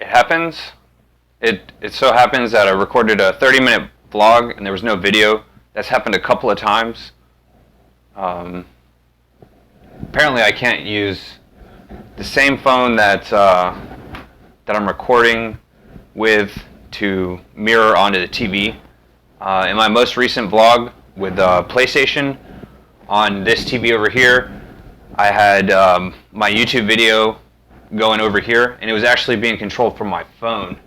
It happens. It so happens that I recorded a 30-minute vlog and there was no video. That's happened a couple of times. Apparently I can't use the same phone that I'm recording with to mirror onto the TV. In my most recent vlog with PlayStation on this TV over here, I had my YouTube video going over here, and it was actually being controlled from my phone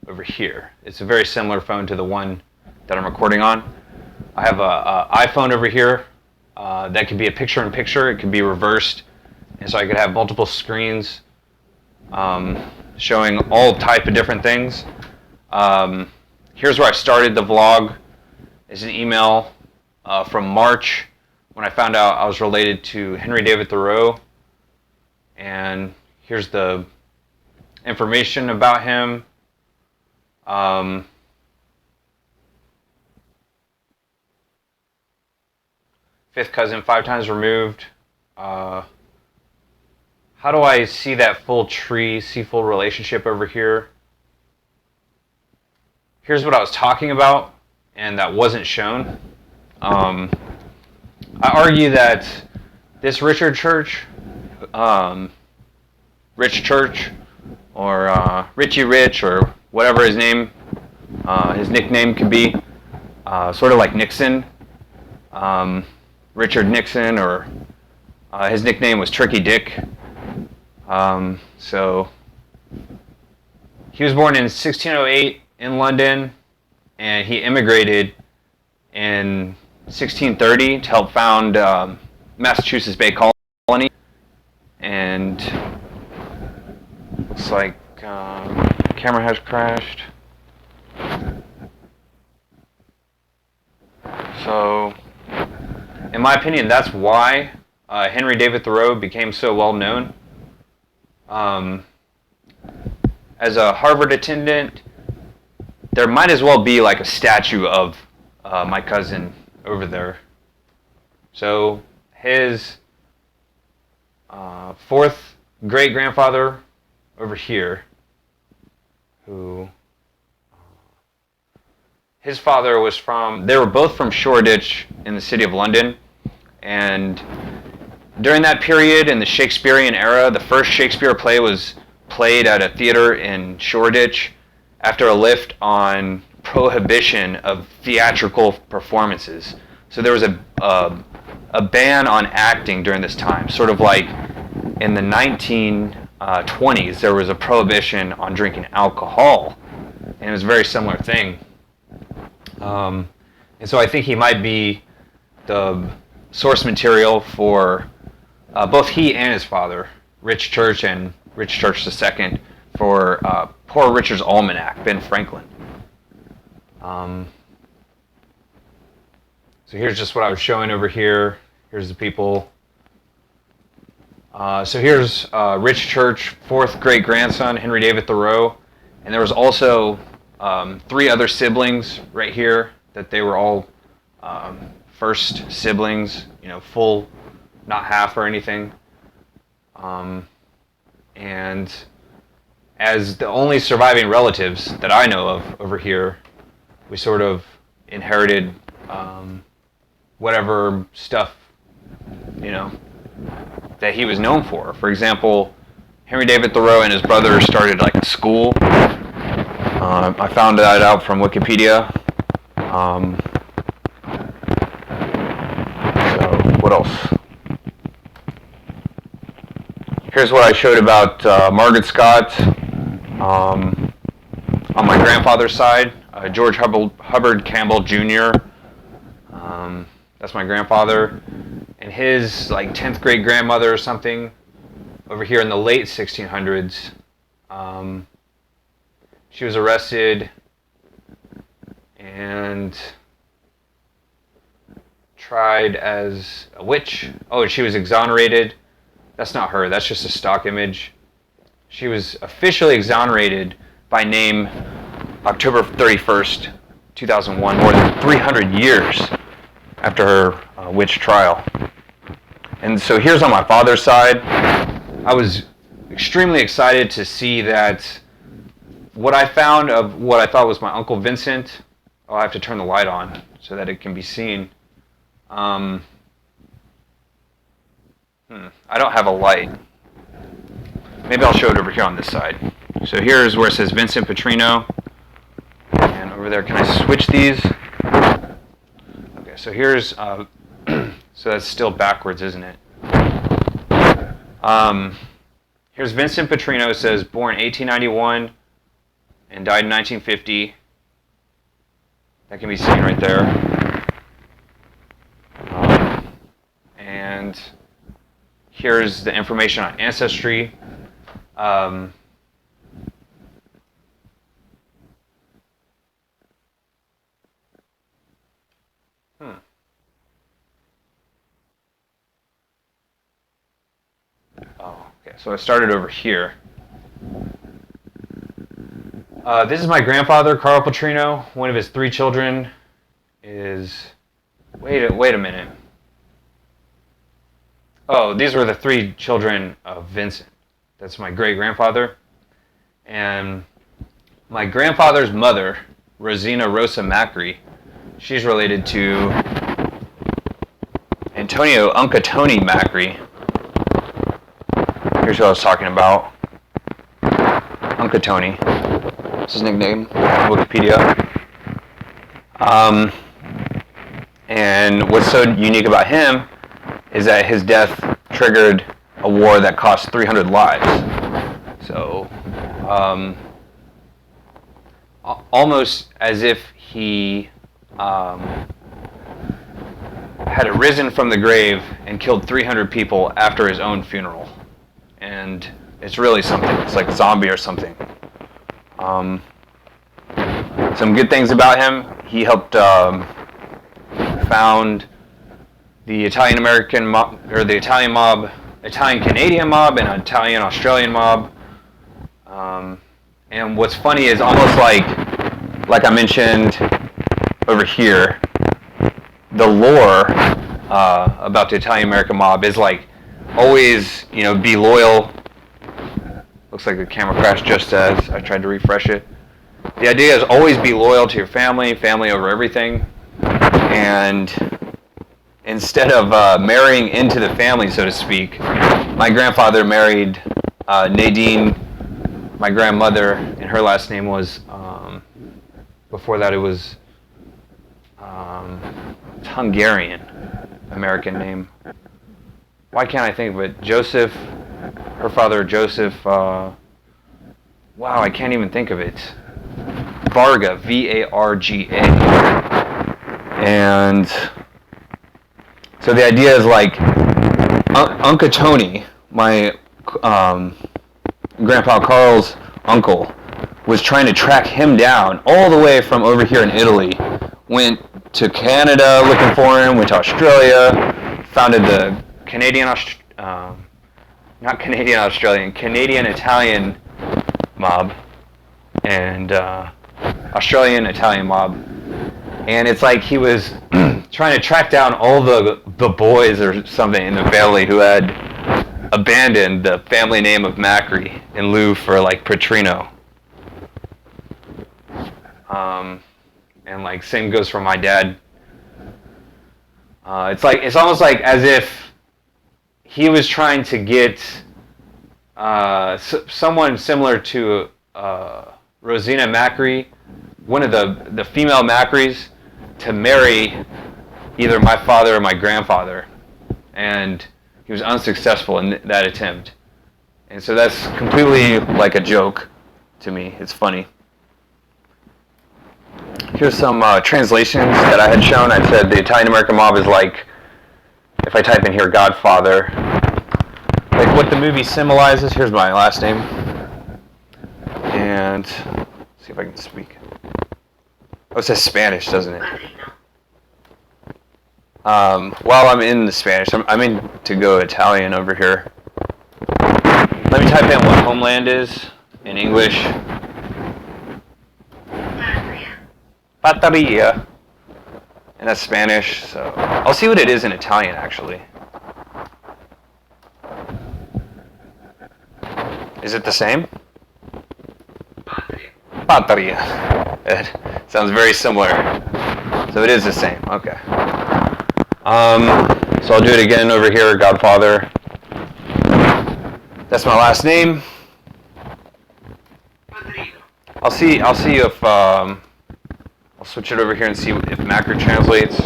over here. It's a very similar phone to the one that I'm recording on. I have a iPhone over here that could be a picture-in-picture. It could be reversed, and so I could have multiple screens showing all type of different things. Here's where I started the vlog. It's an email from March when I found out I was related to Henry David Thoreau, and here's the information about him. Fifth cousin, 5 times removed. How do I see that full tree, see full relationship over here? Here's what I was talking about, and that wasn't shown. I argue that this Richard Church, Rich Church, or Richie Rich, or whatever his nickname could be, sort of like Nixon, Richard Nixon, or his nickname was Tricky Dick. So he was born in 1608 in London, and he immigrated in 1630 to help found Massachusetts Bay Colony. And looks like camera has crashed. So, in my opinion, that's why Henry David Thoreau became so well known. As a Harvard attendant, there might as well be like a statue of my cousin over there. So his fourth great-grandfather over here, who his father was from, they were both from Shoreditch in the city of London, and during that period in the Shakespearean era, the first Shakespeare play was played at a theater in Shoreditch after a lift on prohibition of theatrical performances. So there was a ban on acting during this time, sort of like in the 1920s there was a prohibition on drinking alcohol, and it was a very similar thing. And so I think he might be the source material for both he and his father, Rich Church and Rich Church II, for Poor Richard's Almanac, Ben Franklin. So here's just what I was showing over here. Here's the people. So here's Rich Church, fourth great-grandson, Henry David Thoreau. And there was also 3 other siblings right here that they were all first siblings, full, not half or anything. And as the only surviving relatives that I know of over here, we sort of inherited whatever stuff, that he was known for. For example, Henry David Thoreau and his brother started like a school. I found that out from Wikipedia. So what else? Here's what I showed about Margaret Scott. On my grandfather's side, George Hubbard Campbell Jr. That's my grandfather, and his 10th great grandmother or something over here in the late 1600s. She was arrested and tried as a witch. Oh, she was exonerated. That's not her. That's just a stock image. She was officially exonerated by name October 31st, 2001, more than 300 years after her witch trial. And so here's on my father's side. I was extremely excited to see that what I found of what I thought was my Uncle Vincent. Oh, I have to turn the light on so that it can be seen. I don't have a light. Maybe I'll show it over here on this side. So here's where it says Vincent Petrino. And over there, can I switch these? Okay, so here's, so that's still backwards, isn't it? Here's Vincent Petrino. It says born 1891 and died in 1950. That can be seen right there. And here's the information on Ancestry. Oh, okay. So I started over here. This is my grandfather, Carl Petrino. One of his 3 children is... Wait a minute. Oh, these were the 3 children of Vincent. That's my great-grandfather. And my grandfather's mother, Rosina Rosa Macri, she's related to Antonio Uncatoni Macri. Here's what I was talking about. Uncatoni. That's his nickname on Wikipedia. And what's so unique about him is that his death triggered a war that cost 300 lives. So, almost as if he had arisen from the grave and killed 300 people after his own funeral. And it's really something. It's like a zombie or something. Some good things about him. He helped found the Italian American mob, or the Italian mob, Italian Canadian mob, and Italian Australian mob. And what's funny is almost like I mentioned over here, the lore about the Italian American mob is like always, be loyal. Looks like the camera crashed just as I tried to refresh it. The idea is always be loyal to your family over everything. And instead of marrying into the family, so to speak, my grandfather married Nadine, my grandmother, and her last name was, before that it was Hungarian American name. Why can't I think of it? Joseph, her father Joseph, wow, I can't even think of it. Varga, V-A-R-G-A. And so the idea is like Uncatoni, my Grandpa Carl's uncle, was trying to track him down all the way from over here in Italy. Went to Canada looking for him, went to Australia, founded the Canadian-Italian mob, and Australian-Italian mob. And it's like he was trying to track down all the boys or something in the family who had abandoned the family name of Macri in lieu for like Petrino. And like same goes for my dad. It's almost like as if he was trying to get someone similar to Rosina Macri, one of the female Macris, to marry either my father or my grandfather, and he was unsuccessful in that attempt. And so that's completely like a joke to me. It's funny. Here's some translations that I had shown. I said the Italian American mob is like, if I type in here Godfather, like what the movie symbolizes. Here's my last name. And let's see if I can speak. Oh, it says Spanish, doesn't it? While I'm in the Spanish, I'm in to go Italian over here. Let me type in what homeland is in English. Patria. And that's Spanish, so I'll see what it is in Italian, actually. Is it the same? Patria. It sounds very similar. So it is the same. Okay. So I'll do it again over here, Godfather. That's my last name. I'll see if I'll switch it over here and see if macro translates.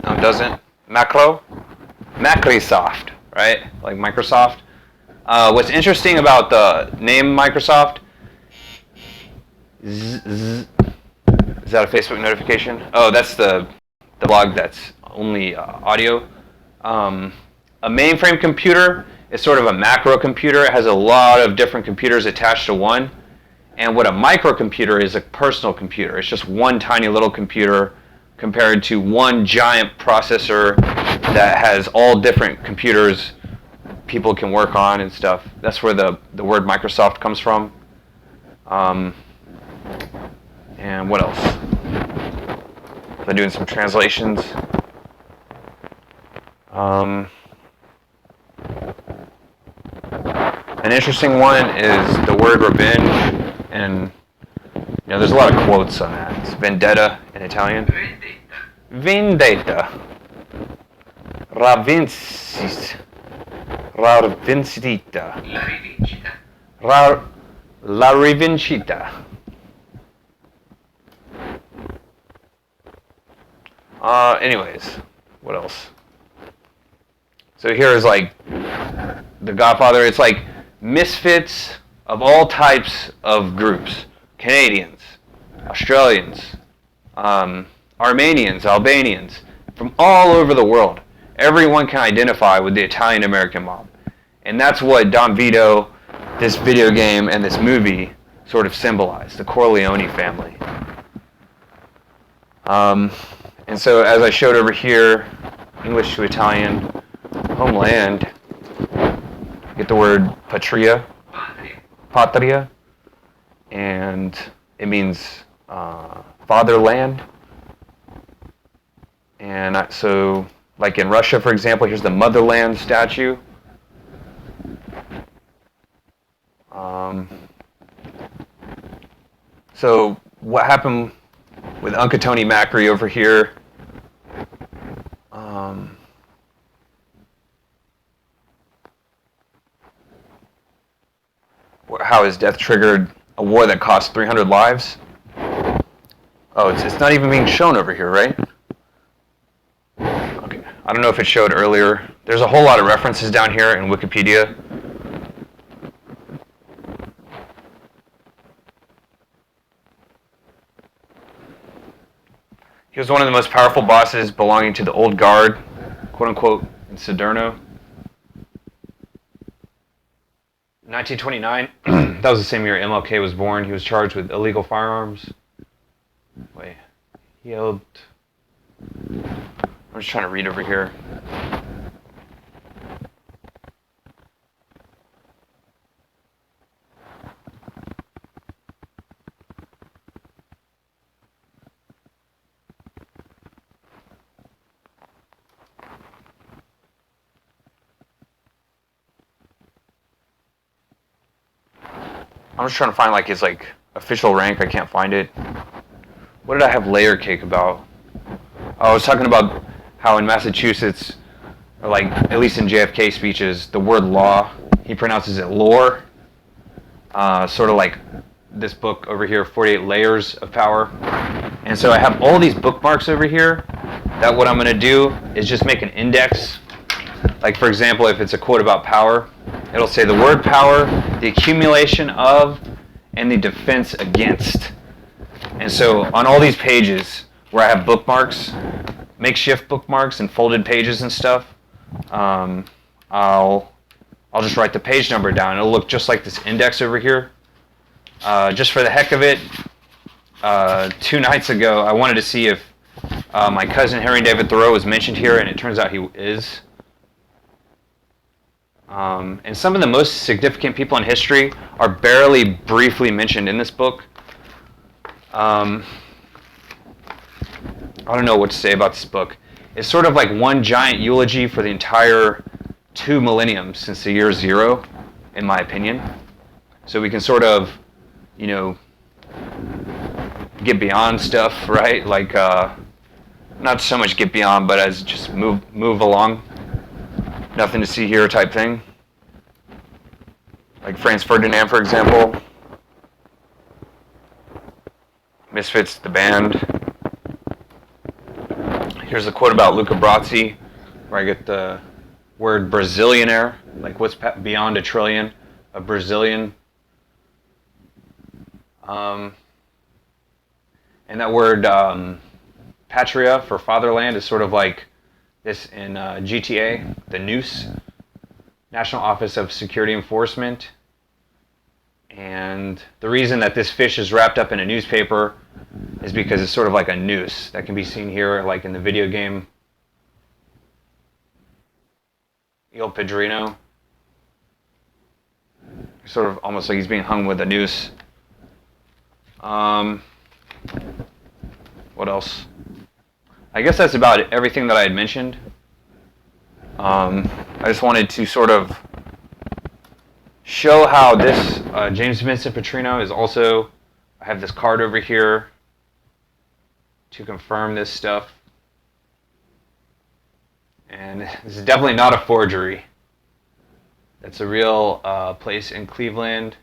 No, it doesn't. Macro? Microsoft, right? Like Microsoft. What's interesting about the name Microsoft? Is that a Facebook notification? Oh, that's the blog that's only audio. A mainframe computer is sort of a macro computer. It has a lot of different computers attached to one. And what a microcomputer is, a personal computer. It's just one tiny little computer compared to one giant processor that has all different computers people can work on and stuff. That's where the word Microsoft comes from. And what else? I'm doing some translations. An interesting one is the word revenge, and there's a lot of quotes on that. It's vendetta in Italian. Vendetta. Ravincita. La rivincita. Anyways, what else? So here is like the Godfather. It's like misfits of all types of groups. Canadians, Australians, Armenians, Albanians, from all over the world. Everyone can identify with the Italian-American mob. And that's what Don Vito, this video game, and this movie sort of symbolize, the Corleone family. And so as I showed over here, English to Italian, homeland, get the word patria, and it means fatherland. And so, like in Russia, for example, here's the motherland statue. So what happened with Uncle Tony Macri over here? How his death triggered a war that cost 300 lives? Oh, it's not even being shown over here, right? Okay, I don't know if it showed earlier. There's a whole lot of references down here in Wikipedia. He was one of the most powerful bosses belonging to the old guard, quote unquote, in Salerno. 1929, that was the same year MLK was born. He was charged with illegal firearms. Wait, he held... I'm just trying to read over here. I'm just trying to find like his like official rank. I can't find it. What did I have layer cake about? Oh, I was talking about how in Massachusetts, or like at least in JFK speeches, the word law, he pronounces it lore. Sort of like this book over here, 48 Layers of Power. And so I have all these bookmarks over here that what I'm going to do is just make an index. Like for example, if it's a quote about power, it'll say the word power, the accumulation of, and the defense against. And so on all these pages where I have bookmarks, makeshift bookmarks and folded pages and stuff, I'll just write the page number down. It'll look just like this index over here. Just for the heck of it, 2 nights ago, I wanted to see if my cousin Henry David Thoreau was mentioned here, and it turns out he is. And some of the most significant people in history are barely briefly mentioned in this book. I don't know what to say about this book. It's sort of like one giant eulogy for the entire 2 millenniums since the year 0, in my opinion. So we can sort of you know, get beyond stuff, right? Like, not so much get beyond, but as just move along. Nothing to see here type thing. Like Franz Ferdinand, for example. Misfits, the band. Here's a quote about Luca Brasi, where I get the word Brazilianaire, like what's beyond a trillion, a Brazilian. And that word patria for fatherland is sort of like this in GTA, the Noose, National Office of Security Enforcement. And the reason that this fish is wrapped up in a newspaper is because it's sort of like a noose that can be seen here, like in the video game Il Padrino. Sort of almost like he's being hung with a noose. What else? I guess that's about everything that I had mentioned. I just wanted to sort of show how this James Vincent Petrino is also, I have this card over here to confirm this stuff. And this is definitely not a forgery. That's a real place in Cleveland.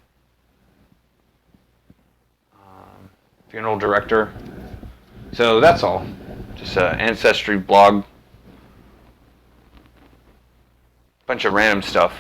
Funeral director. So that's all. Just an ancestry blog. Bunch of random stuff.